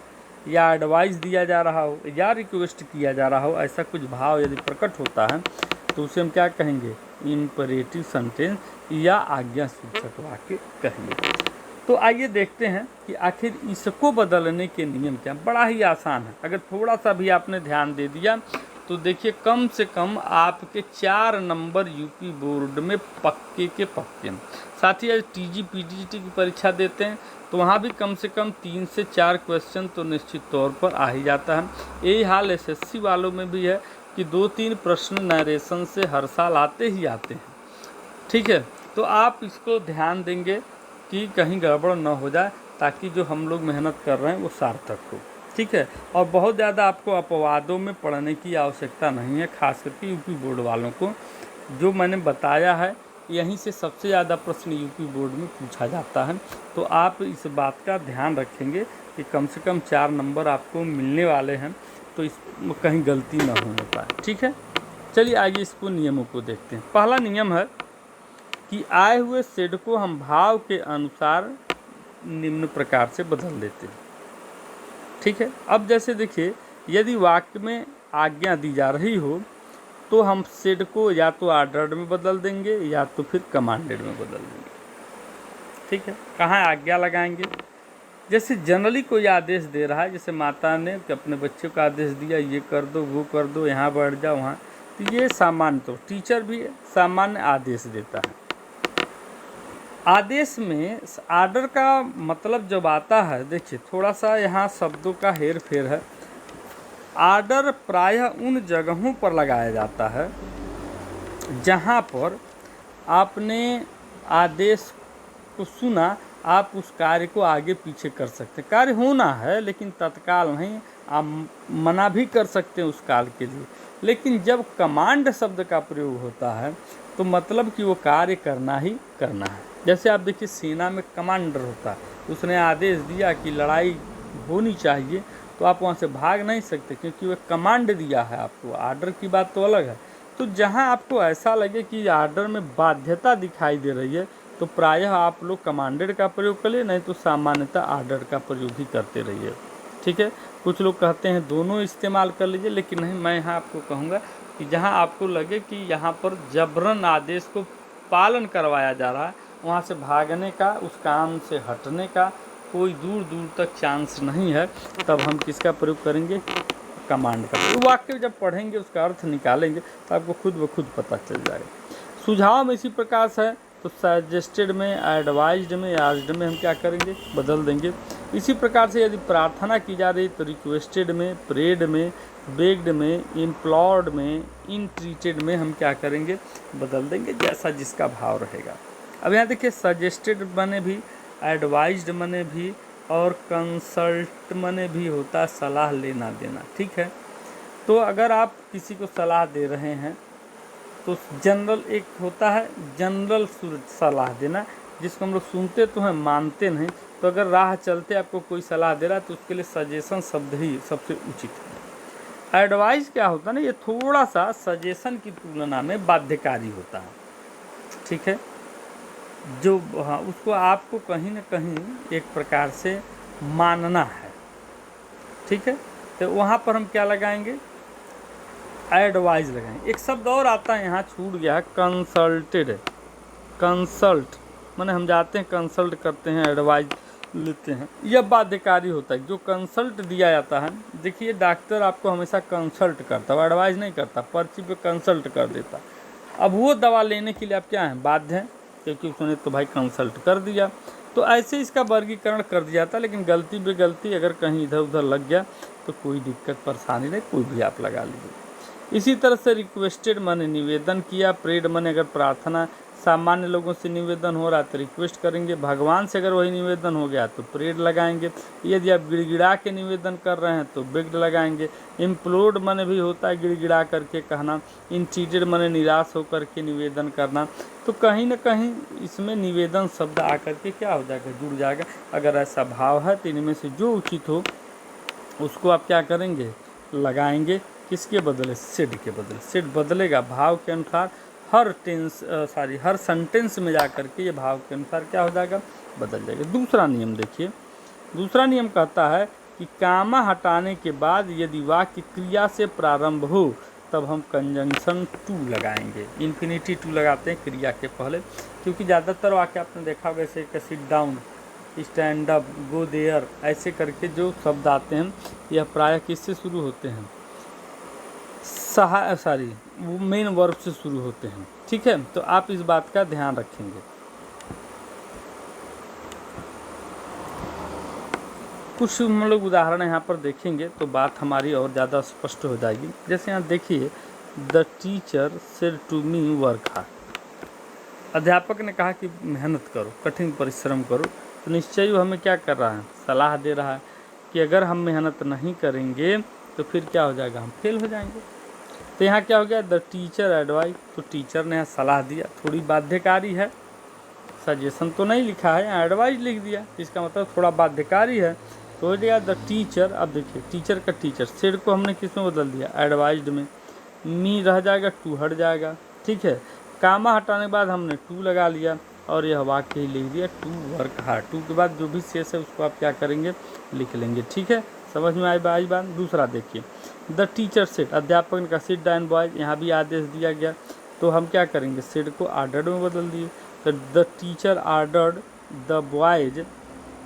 या एडवाइस दिया जा रहा हो, या रिक्वेस्ट किया जा रहा हो, ऐसा कुछ भाव यदि प्रकट होता है तो उसे हम क्या कहेंगे, इम्परेटिव सेंटेंस या आज्ञा सूचक वाक्य कहेंगे। तो आइए देखते हैं कि आखिर इसको बदलने के नियम क्या। बड़ा ही आसान है, अगर थोड़ा सा भी आपने ध्यान दे दिया तो देखिए कम से कम आपके 4 नंबर यूपी बोर्ड में पक्के के पक्के। साथ ही आज टीजी पीटीटी की परीक्षा देते हैं तो वहाँ भी कम से कम 3 से 4 क्वेश्चन तो निश्चित तौर पर आ ही जाता है। यही हाल एसएससी वालों में भी है कि 2-3 प्रश्न नरेशन से हर साल आते ही आते हैं। ठीक है, तो आप इसको ध्यान देंगे कि कहीं गड़बड़ न हो जाए, ताकि जो हम लोग मेहनत कर रहे हैं वो सार्थक हो। ठीक है, और बहुत ज़्यादा आपको अपवादों में पढ़ने की आवश्यकता नहीं है, खास करके यूपी बोर्ड वालों को। जो मैंने बताया है यहीं से सबसे ज़्यादा प्रश्न यूपी बोर्ड में पूछा जाता है, तो आप इस बात का ध्यान रखेंगे कि कम से कम 4 नंबर आपको मिलने वाले हैं, तो इस कहीं गलती ना होने पाए। ठीक है, चलिए आइए इसको नियमों को देखते हैं। पहला नियम है कि आए हुए शेड को हम भाव के अनुसार निम्न प्रकार से बदल देते हैं। ठीक है, अब जैसे देखिए, यदि वाक्य में आज्ञा दी जा रही हो तो हम शेड को या तो ऑर्डर्ड में बदल देंगे या तो फिर कमांडेड में बदल देंगे। ठीक है, कहाँ आज्ञा लगाएंगे, जैसे जनरली कोई आदेश दे रहा है, जैसे माता ने अपने बच्चे को आदेश दिया, ये कर दो, वो कर दो, यहाँ बैठ जाओ, वहाँ, तो ये सामान्य, तो टीचर भी सामान्य आदेश देता है। आदेश में आर्डर का मतलब जब आता है, देखिए थोड़ा सा यहाँ शब्दों का हेर फेर है। आर्डर प्रायः उन जगहों पर लगाया जाता है जहाँ पर आपने आदेश को सुना, आप उस कार्य को आगे पीछे कर सकते हैं। कार्य होना है लेकिन तत्काल नहीं, आप मना भी कर सकते हैं उस काल के लिए। लेकिन जब कमांड शब्द का प्रयोग होता है तो मतलब कि वो कार्य करना ही करना है। जैसे आप देखिए सेना में कमांडर होता है, उसने आदेश दिया कि लड़ाई होनी चाहिए, तो आप वहाँ से भाग नहीं सकते क्योंकि वो कमांड दिया है आपको। आर्डर की बात तो अलग है। तो जहाँ आपको ऐसा लगे कि आर्डर में बाध्यता दिखाई दे रही है तो प्रायः आप लोग कमांडेड का प्रयोग करिए, नहीं तो सामान्यतः आर्डर का प्रयोग ही करते रहिए। ठीक है, कुछ लोग कहते हैं दोनों इस्तेमाल कर लीजिए, लेकिन नहीं, मैं यहाँ आपको कहूँगा कि जहाँ आपको लगे कि यहाँ पर जबरन आदेश को पालन करवाया जा रहा है, वहाँ से भागने का, उस काम से हटने का कोई दूर दूर तक चांस नहीं है, तब हम किसका प्रयोग करेंगे, कमांड का। तो वाक्य जब पढ़ेंगे उसका अर्थ निकालेंगे तो आपको खुद ब खुद पता चल जाएगा। सुझाव में इसी प्रकार से है, तो सजेस्टेड में, एडवाइज्ड में, आस्क्ड में हम क्या करेंगे, बदल देंगे। इसी प्रकार से यदि प्रार्थना की जा रही तो रिक्वेस्टेड में, प्रेड में, बेग्ड में, इम्प्लॉर्ड में, इंट्रीटेड में हम क्या करेंगे, बदल देंगे, जैसा जिसका भाव रहेगा। अब यहाँ देखिए सजेस्टेड मने भी, एडवाइज्ड मने भी और कंसल्ट मने भी होता है सलाह लेना देना। ठीक है, तो अगर आप किसी को सलाह दे रहे हैं तो जनरल एक होता है जनरल सलाह देना, जिसको हम लोग सुनते तो हैं मानते नहीं। तो अगर राह चलते आपको कोई सलाह दे रहा है तो उसके लिए सजेशन शब्द ही सबसे उचित है। एडवाइस क्या होता है ना, ये थोड़ा सा सजेशन की तुलना में बाध्यकारी होता है। ठीक है, जो हाँ उसको आपको कहीं ना कहीं एक प्रकार से मानना है। ठीक है, तो वहाँ पर हम क्या लगाएंगे, एडवाइज लगाएंगे। एक शब्द और आता है यहाँ छूट गया है, कंसल्टेड। कंसल्ट माने हम जाते हैं कंसल्ट करते हैं, एडवाइज लेते हैं, यह बाध्यकारी होता है। जो कंसल्ट दिया जाता है, देखिए डॉक्टर आपको हमेशा कंसल्ट करता है, एडवाइज नहीं करता, पर्ची पे कंसल्ट कर देता। अब वो दवा लेने के लिए आप क्या हैं, बाध्य हैं, क्योंकि उसने तो भाई कंसल्ट कर दिया। तो ऐसे इसका वर्गीकरण कर दिया था, लेकिन गलती बेगलती अगर कहीं इधर उधर लग गया तो कोई दिक्कत परेशानी नहीं, कोई भी आप लगा लीजिए। इसी तरह से रिक्वेस्टेड माने निवेदन किया, प्रेड माने अगर प्रार्थना सामान्य लोगों से निवेदन हो रहा है तो रिक्वेस्ट करेंगे, भगवान से अगर वही निवेदन हो गया तो प्रेड लगाएंगे, यदि आप गिड़गिड़ा के निवेदन कर रहे हैं तो बेग्ड लगाएंगे। इम्प्लोड माने भी होता है गिड़गिड़ा करके कहना, इंटीडेड माने निराश होकर के निवेदन करना। तो कहीं ना कहीं इसमें निवेदन शब्द आकर के क्या हो जाएगा, जुड़ जाएगा। अगर ऐसा भाव है तो इनमें से जो उचित हो उसको आप क्या करेंगे, लगाएंगे। किसके बदले, सिड के बदले। सिड बदलेगा भाव के अनुसार, हर सेंटेंस में जा कर के ये भाव के अनुसार क्या हो जाएगा, बदल जाएगा। दूसरा नियम देखिए, दूसरा नियम कहता है कि कामा हटाने के बाद यदि वाक्य क्रिया से प्रारंभ हो तब हम कंजंक्शन टू लगाएंगे। इन्फिनिटी टू लगाते हैं क्रिया के पहले, क्योंकि ज़्यादातर वाक्य आपने देखा होगा जैसे sit down, stand up, go there, ऐसे करके जो शब्द आते हैं यह प्रायः किससे शुरू होते हैं, वो मेन वर्ब से शुरू होते हैं। ठीक है, तो आप इस बात का ध्यान रखेंगे। कुछ हम लोग उदाहरण यहाँ पर देखेंगे तो बात हमारी और ज़्यादा स्पष्ट हो जाएगी। जैसे यहाँ देखिए, the teacher said to me work hard. अध्यापक ने कहा कि मेहनत करो, कठिन परिश्रम करो। तो निश्चय ही हमें क्या कर रहा है, सलाह दे रहा है कि अगर हम मेहनत नहीं करेंगे तो फिर क्या हो जाएगा, हम फेल हो जाएंगे। तो यहाँ क्या हो गया, द टीचर एडवाइस। तो टीचर ने यहाँ सलाह दिया, थोड़ी बाध्यकारी है, सजेशन तो नहीं लिखा है, यहाँ एडवाइस लिख दिया, इसका मतलब थोड़ा बाध्यकारी है। तो हो जाएगा द टीचर। अब देखिए टीचर का टीचर, सेड को हमने किस में बदल दिया, एडवाइज्ड में। मी रह जाएगा, टू हट जाएगा। ठीक है, कामा हटाने के बाद हमने टू लगा लिया और यह वाक्य ही लिख दिया, टू वर्क हार्ड। टू के बाद जो भी शेष है उसको आप क्या करेंगे, लिख लेंगे। ठीक है, समझ में आई बात। दूसरा देखिए, द टीचर सेड, अध्यापक ने कहा सिट डाउन बॉयज, यहाँ भी आदेश दिया गया तो हम क्या करेंगे, सेड को आर्डर्ड में बदल दिए। तो the teacher ordered the boys.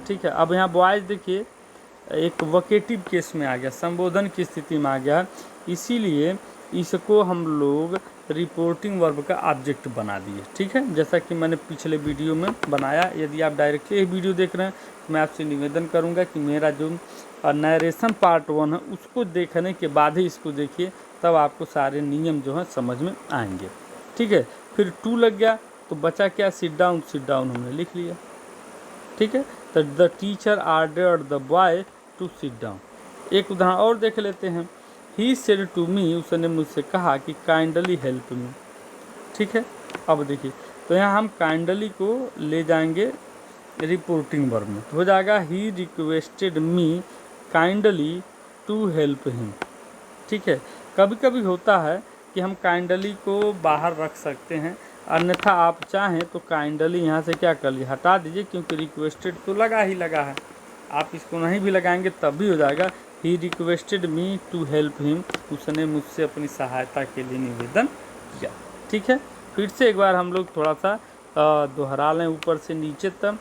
ठीक है, अब यहाँ बॉयज देखिए एक वोकेटिव केस में आ गया, संबोधन की स्थिति में आ गया, इसीलिए इसको हम लोग रिपोर्टिंग वर्ब का ऑब्जेक्ट बना दिए। ठीक है, जैसा कि मैंने पिछले वीडियो में बनाया। यदि आप डायरेक्टली ये वीडियो देख रहे हैं तो मैं आपसे निवेदन करूंगा कि मेरा जो नरेशन पार्ट 1 है उसको देखने के बाद ही इसको देखिए, तब आपको सारे नियम जो हैं समझ में आएंगे। ठीक है, फिर टू लग गया तो बचा क्या, सिट डाउन। सिट डाउन हमने लिख लिया। ठीक है, तो the teacher ordered the boy to sit down. एक उदाहरण और देख लेते हैं, ही सेड टू मी, उसने मुझसे कहा कि काइंडली हेल्प मी। ठीक है, अब देखिए तो यहाँ हम काइंडली को ले जाएंगे रिपोर्टिंग वर्ब में, तो हो जाएगा he requested me kindly to help him. ठीक है, कभी कभी होता है कि हम काइंडली को बाहर रख सकते हैं, अन्यथा आप चाहें तो काइंडली यहाँ से क्या कर लीजिए, हटा दीजिए, क्योंकि रिक्वेस्टेड तो लगा ही लगा है। आप इसको नहीं भी लगाएंगे तब भी हो जाएगा, he requested me to help him, उसने मुझसे अपनी सहायता के लिए निवेदन किया। ठीक है, फिर से एक बार हम लोग थोड़ा सा दोहरा लें ऊपर से नीचे तक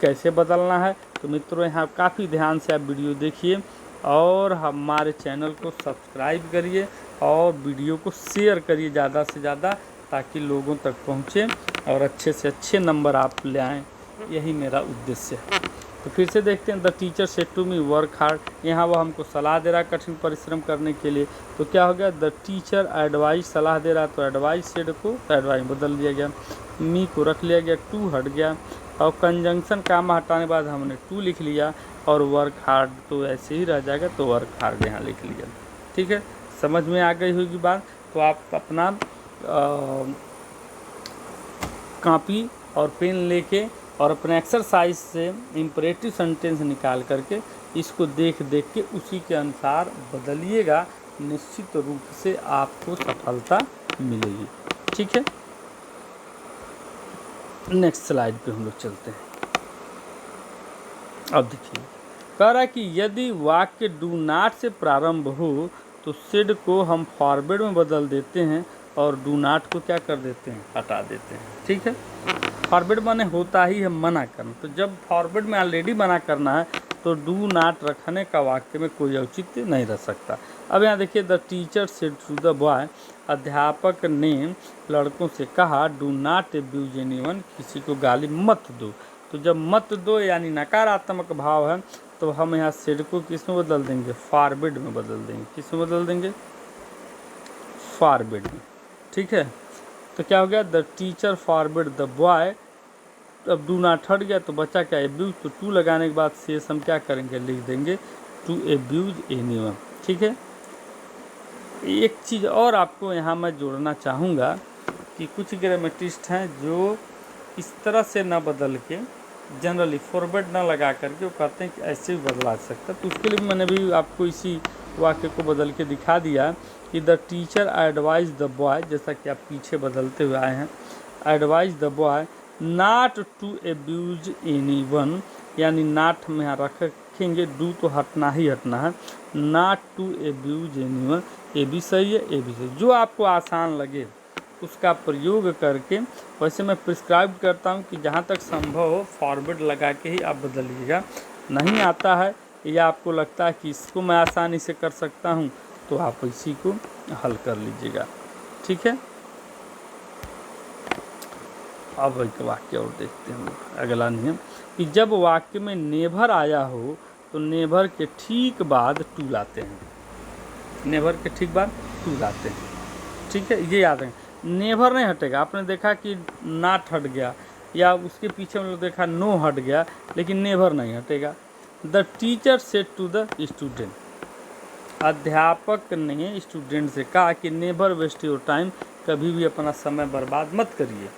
कैसे बदलना है। तो मित्रों यहाँ काफ़ी ध्यान से आप वीडियो देखिए और हमारे चैनल को सब्सक्राइब करिए और वीडियो को शेयर करिए ज़्यादा से ज़्यादा, ताकि लोगों तक पहुँचे और अच्छे से अच्छे नंबर आप ले आएँ, यही मेरा उद्देश्य है। तो फिर से देखते हैं, the teacher said to me work hard. यहाँ वो हमको सलाह दे रहा है कठिन परिश्रम करने के लिए, तो क्या हो गया, द टीचर एडवाइस, सलाह दे रहा है तो एडवाइस सेड को एडवाइस बदल दिया गया, मी को रख लिया गया, टू हट गया, और कंजंक्शन कामा हटाने के बाद हमने टू लिख लिया, और वर्क हार्ड तो ऐसे ही रह जाएगा, तो वर्क हार्ड यहाँ लिख लिया। ठीक है, समझ में आ गई होगी बात। तो आप अपना कॉपी और पेन लेके और अपने एक्सरसाइज से इम्परेटिव सेंटेंस निकाल करके इसको देख देख के उसी के अनुसार बदलिएगा, निश्चित रूप से आपको सफलता मिलेगी। ठीक है, नेक्स्ट स्लाइड पे हम लोग चलते हैं। अब देखिए, कह रहा है कि यदि वाक्य डू नॉट से प्रारंभ हो तो सेड को हम फॉरवर्ड में बदल देते हैं और डू नॉट को क्या कर देते हैं, हटा देते हैं। ठीक है, फॉरवर्ड माने होता ही है मना करना, तो जब फॉरवर्ड में ऑलरेडी मना करना है तो डू नॉट रखने का वाक्य में कोई औचित्य नहीं रह सकता। अब यहाँ देखिए, the teacher said to the boy, अध्यापक ने लड़कों से कहा, डू नॉट अब्यूज एनीवन, किसी को गाली मत दो। तो जब मत दो यानी नकारात्मक भाव है तो हम यहाँ सेड को किस में बदल देंगे, फॉरबिड में बदल देंगे। किस में बदल देंगे, फॉरबिड में। ठीक है, तो क्या हो गया, the teacher forbid the boy. अब डू नॉट हट गया तो बचा क्या, एब्यूज। तो टू लगाने के बाद शेष हम क्या करेंगे, लिख देंगे टू एब्यूज एनीवन। ठीक है, एक चीज़ और आपको यहाँ मैं जोड़ना चाहूँगा कि कुछ ग्रामेटिस्ट हैं जो इस तरह से न बदल के जनरली फॉरवर्ड ना लगा करके वो कहते हैं कि ऐसे भी बदला सकता है। तो उसके लिए मैंने भी आपको इसी वाक्य को बदल के दिखा दिया कि the teacher advise the boy, जैसा कि आप पीछे बदलते हुए आए हैं, advise the boy not to abuse anyone, यानी नॉट में यहाँ रखेंगे, डू तो हटना ही हटना है, नॉट टू एब्यूज एनीवन। ये भी सही है, ये भी सही, जो आपको आसान लगे उसका प्रयोग करके। वैसे मैं प्रिस्क्राइब करता हूँ कि जहाँ तक संभव हो फॉरवर्ड लगा के ही आप बदलिएगा। नहीं आता है या आपको लगता है कि इसको मैं आसानी से कर सकता हूँ तो आप इसी को हल कर लीजिएगा। ठीक है, अब एक वाक्य और देखते हैं। अगला नियम कि जब वाक्य में नेभर आया हो तो नेभर के ठीक बाद टू लाते हैं। नेभर के ठीक बाद टू लाते हैं। ठीक है, ये याद रखें, नेभर नहीं हटेगा। आपने देखा कि नॉट हट गया या उसके पीछे हम लोग देखा नो हट गया, लेकिन नेभर नहीं हटेगा। The teacher said to the student, अध्यापक ने स्टूडेंट से कहा कि नेवर वेस्ट योर टाइम, कभी भी अपना समय बर्बाद मत करिए।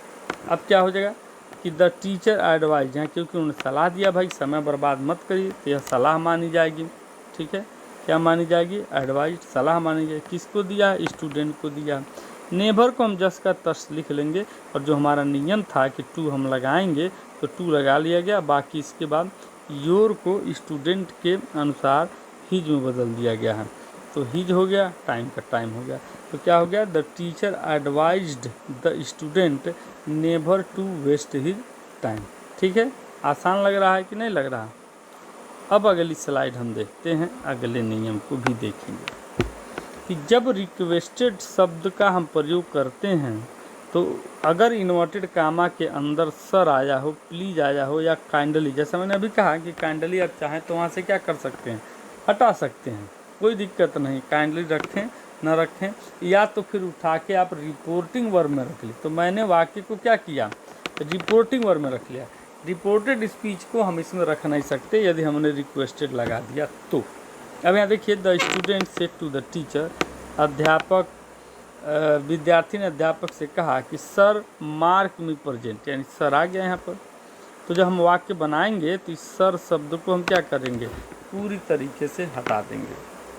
अब क्या हो जाएगा कि द टीचर एडवाइज, यहाँ क्योंकि उन्होंने सलाह दिया भाई समय बर्बाद मत करिए, तो यह सलाह मानी जाएगी। ठीक है, क्या मानी जाएगी, एडवाइज, सलाह मानी जाएगी। किसको दिया, स्टूडेंट को दिया। नेभर को हम जस का तस लिख लेंगे और जो हमारा नियम था कि टू हम लगाएंगे तो टू लगा लिया गया। बाकी इसके बाद योर को स्टूडेंट के अनुसार हिज में बदल दिया गया है, तो हिज हो गया, टाइम का टाइम हो गया। तो क्या हो गया, the teacher advised the student never to waste his time. ठीक है, आसान लग रहा है कि नहीं लग रहा। अब अगली स्लाइड हम देखते हैं, अगले नियम को भी देखेंगे कि जब रिक्वेस्टेड शब्द का हम प्रयोग करते हैं तो अगर इन्वर्टेड कामा के अंदर सर आया हो, प्लीज आया हो या काइंडली, जैसा मैंने अभी कहा कि काइंडली आप चाहें तो वहाँ से क्या कर सकते हैं, हटा सकते हैं, कोई दिक्कत नहीं। काइंडली रखें न रखें, या तो फिर उठा के आप रिपोर्टिंग वर्ब में रख ली। तो मैंने वाक्य को क्या किया, रिपोर्टिंग वर्ब में रख लिया। रिपोर्टेड स्पीच को हम इसमें रख नहीं सकते यदि हमने रिक्वेस्टेड लगा दिया तो। अब यहाँ देखिए, the student said to the teacher, अध्यापक विद्यार्थी ने अध्यापक से कहा कि सर मार्क मी प्रेजेंट, यानी सर आ गया यहाँ पर। तो जब हम वाक्य बनाएंगे तो इस सर शब्द को हम क्या करेंगे, पूरी तरीके से हटा देंगे।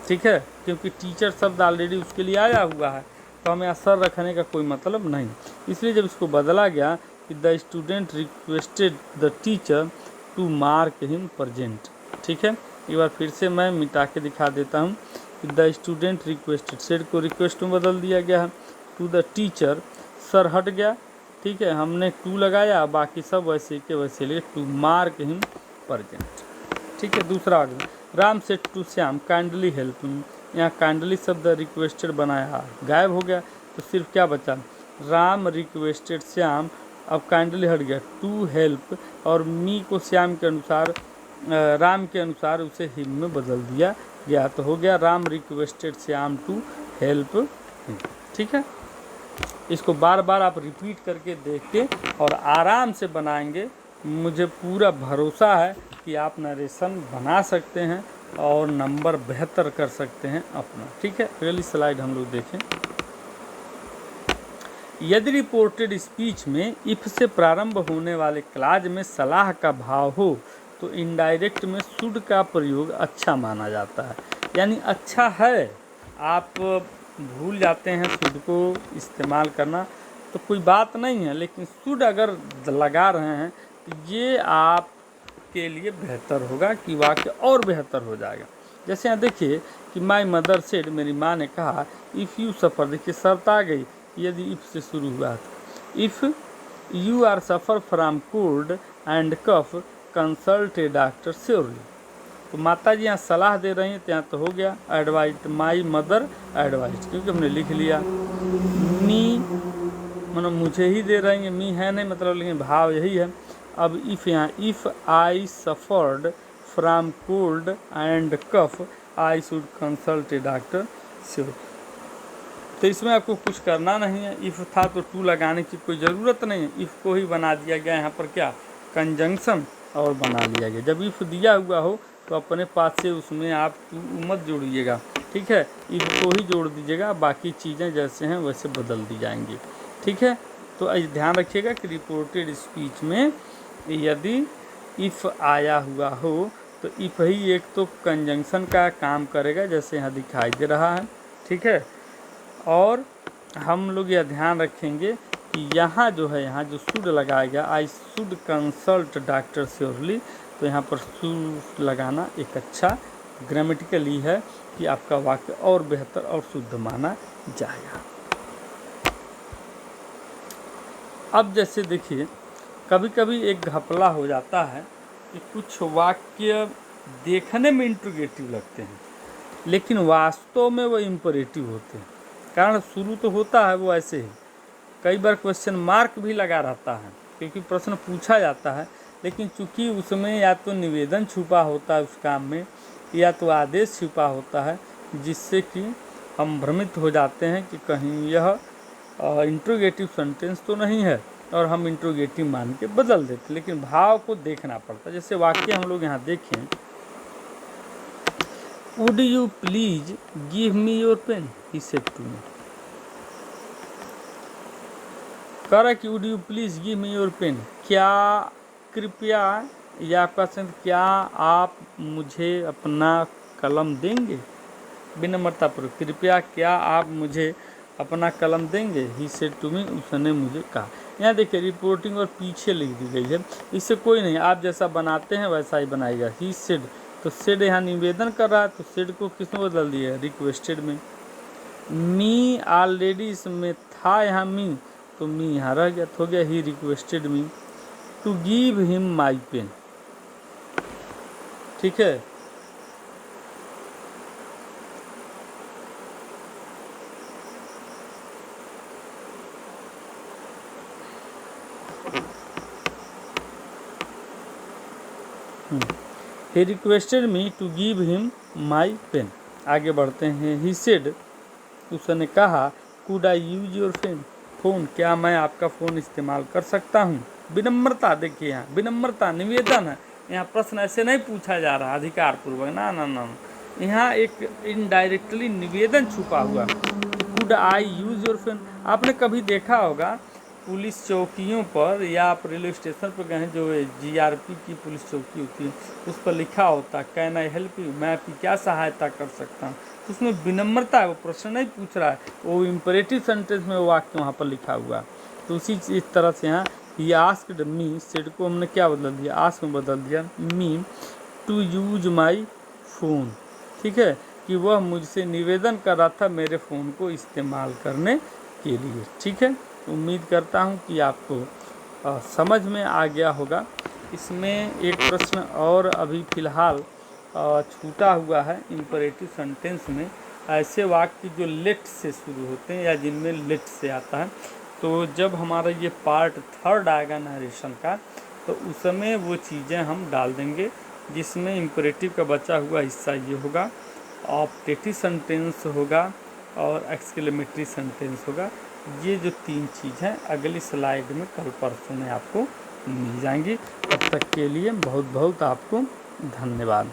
ठीक है, क्योंकि टीचर शब्द ऑलरेडी उसके लिए आया हुआ है, तो हमें यहाँ सर रखने का कोई मतलब नहीं। इसलिए जब इसको बदला गया कि the student requested the teacher to mark him present. ठीक है, एक बार फिर से मैं मिटा के दिखा देता हूँ कि द स्टूडेंट रिक्वेस्टेड, सेड को रिक्वेस्ट में बदल दिया गया है, टू द टीचर, सर हट गया। ठीक है, हमने टू लगाया, बाकी सब वैसे के वैसे लिए टू मार्क हिम प्रेजेंट। ठीक है, दूसरा आगे, Ram said to Shyam kindly help me, यहाँ काइंडली शब्द रिक्वेस्टेड बनाया गायब हो गया, तो सिर्फ क्या बचा, राम रिक्वेस्टेड श्याम। अब काइंडली हट गया, टू हेल्प, और मी को श्याम के अनुसार, राम के अनुसार उसे हिम में बदल दिया गया, तो हो गया Ram requested Shyam to help him. ठीक है, इसको बार बार आप रिपीट करके देख के और आराम से बनाएंगे। मुझे पूरा भरोसा है कि आप नरेशन बना सकते हैं और नंबर बेहतर कर सकते हैं अपना। ठीक है, अगली स्लाइड हम लोग देखें। यदि रिपोर्टेड स्पीच में इफ से प्रारंभ होने वाले क्लाज में सलाह का भाव हो तो इनडायरेक्ट में शुड का प्रयोग अच्छा माना जाता है, यानी अच्छा है। आप भूल जाते हैं शुड को इस्तेमाल करना तो कोई बात नहीं है, लेकिन शुड अगर लगा रहे हैं तो ये आपके लिए बेहतर होगा कि वाक्य और बेहतर हो जाएगा। जैसे यहाँ देखिए कि माई मदर सेड, मेरी माँ ने कहा, इफ़ यू सफ़र, देखिए शर्त आ गई यदि इफ़ से शुरू हुआ था। If you are suffer from cold and cough consult a doctor surely. तो माता जी यहाँ सलाह दे रही हैं, तो यहाँ तो हो गया एडवाइज, माई मदर एडवाइज, क्योंकि हमने लिख लिया। मी मतलब मुझे ही दे रही हैं, मी है नहीं मतलब, लेकिन भाव यही है। अब इफ़ यहाँ if I suffered from cold and cough I should consult a doctor sure. तो इसमें आपको कुछ करना नहीं है, इफ़ था तो टू लगाने की कोई ज़रूरत नहीं है, इफ़ को ही बना दिया गया यहाँ पर क्या कंजंक्शन और बना लिया गया। जब इफ़ दिया हुआ हो तो अपने पास से उसमें आप टू मत जोड़िएगा, ठीक है, इफ़ को ही जोड़ दीजिएगा, बाकी चीज़ें जैसे हैं वैसे बदल दी जाएंगी, ठीक है। तो ध्यान रखिएगा कि रिपोर्टेड स्पीच में यदि इफ़ आया हुआ हो तो इफ़ ही एक तो कंजंक्शन का काम करेगा जैसे यहाँ दिखाई दे रहा है, ठीक है। और हम लोग यह ध्यान रखेंगे कि यहाँ जो है, यहाँ जो शुड लगाया गया आई शुड कंसल्ट डॉक्टर श्योरली, तो यहाँ पर शुड लगाना एक अच्छा ग्रामेटिकली है कि आपका वाक्य और बेहतर और शुद्ध माना जाएगा। अब जैसे देखिए कभी कभी एक घपला हो जाता है कि कुछ वाक्य देखने में इंट्रोगेटिव लगते हैं लेकिन वास्तव में वो इम्परेटिव होते हैं। कारण शुरू तो होता है वो ऐसे ही, कई बार क्वेश्चन मार्क भी लगा रहता है क्योंकि प्रश्न पूछा जाता है, लेकिन चूंकि उसमें या तो निवेदन छुपा होता है उस काम में या तो आदेश छुपा होता है, जिससे कि हम भ्रमित हो जाते हैं कि कहीं यह इंट्रोगेटिव सेंटेंस तो नहीं है और हम इंट्रोगेटिव मान के बदल देते, लेकिन भाव को देखना पड़ता है। जैसे वाक्य हम लोग यहाँ देखें, would you please give me your pen, he said to me. कह रहा है कि would you please give me your pen, क्या कृपया, या आपका सेंस क्या आप मुझे अपना कलम देंगे, विनम्रतापूर्वक, कृपया क्या आप मुझे अपना कलम देंगे, ही सेड टू मी, उसने मुझे कहा। यहाँ देखिए रिपोर्टिंग और पीछे लिख दी गई है, इससे कोई नहीं, आप जैसा बनाते हैं वैसा ही बनाएगा। ही सेड, तो सेड यहाँ निवेदन कर रहा है, तो सेड को किसमें बदल दिया है, रिक्वेस्टेड में। मी ऑलरेडी इसमें था यहाँ मी, तो मी यहाँ रह गया, तो हो गया he requested me to give him my pen, ठीक है। he requested me to give him my pen। आगे बढ़ते हैं। he said, उसने कहा, could I use your phone, क्या मैं आपका फ़ोन इस्तेमाल कर सकता हूँ। विनम्रता, देखिए यहाँ विनम्रता निवेदन है, यहाँ प्रश्न ऐसे नहीं पूछा जा रहा अधिकार पूर्वक, ना ना ना, यहाँ एक इनडायरेक्टली निवेदन छुपा हुआ। could I use your phone, आपने कभी देखा होगा पुलिस चौकियों पर या आप रेलवे स्टेशन पर गए, जो जीआरपी की पुलिस चौकी होती है उस पर लिखा होता है कैन आई हेल्प यू, मैं आपकी क्या सहायता कर सकता हूँ। तो उसमें विनम्रता है, वो प्रश्न नहीं पूछ रहा है, वो इम्परेटिव सेंटेंस में वो वाक्य वहाँ पर लिखा हुआ। तो उसी इस तरह से यहाँ ही आस्क्ड मी, सेड को हमने क्या बदल दिया, आस्क में बदल दिया, me to use my phone, ठीक है, कि वह मुझसे निवेदन कर रहा था मेरे फ़ोन को इस्तेमाल करने के लिए, ठीक है। उम्मीद करता हूँ कि आपको समझ में आ गया होगा। इसमें एक प्रश्न और अभी फ़िलहाल छूटा हुआ है इम्परेटिव सेंटेंस में, ऐसे वाक्य जो लेट से शुरू होते हैं या जिनमें लेट से आता है। तो जब हमारा ये पार्ट 3 आएगा नरेशन का, तो उसमें वो चीज़ें हम डाल देंगे जिसमें इम्परेटिव का बचा हुआ हिस्सा ये होगा, ऑप्टेटिव सेंटेंस होगा और एक्सक्लेमेटरी सेंटेंस होगा। ये जो 3 चीज़ हैं अगली स्लाइड में कल परसों में आपको मिल जाएंगी। तब तक के लिए बहुत बहुत आपको धन्यवाद।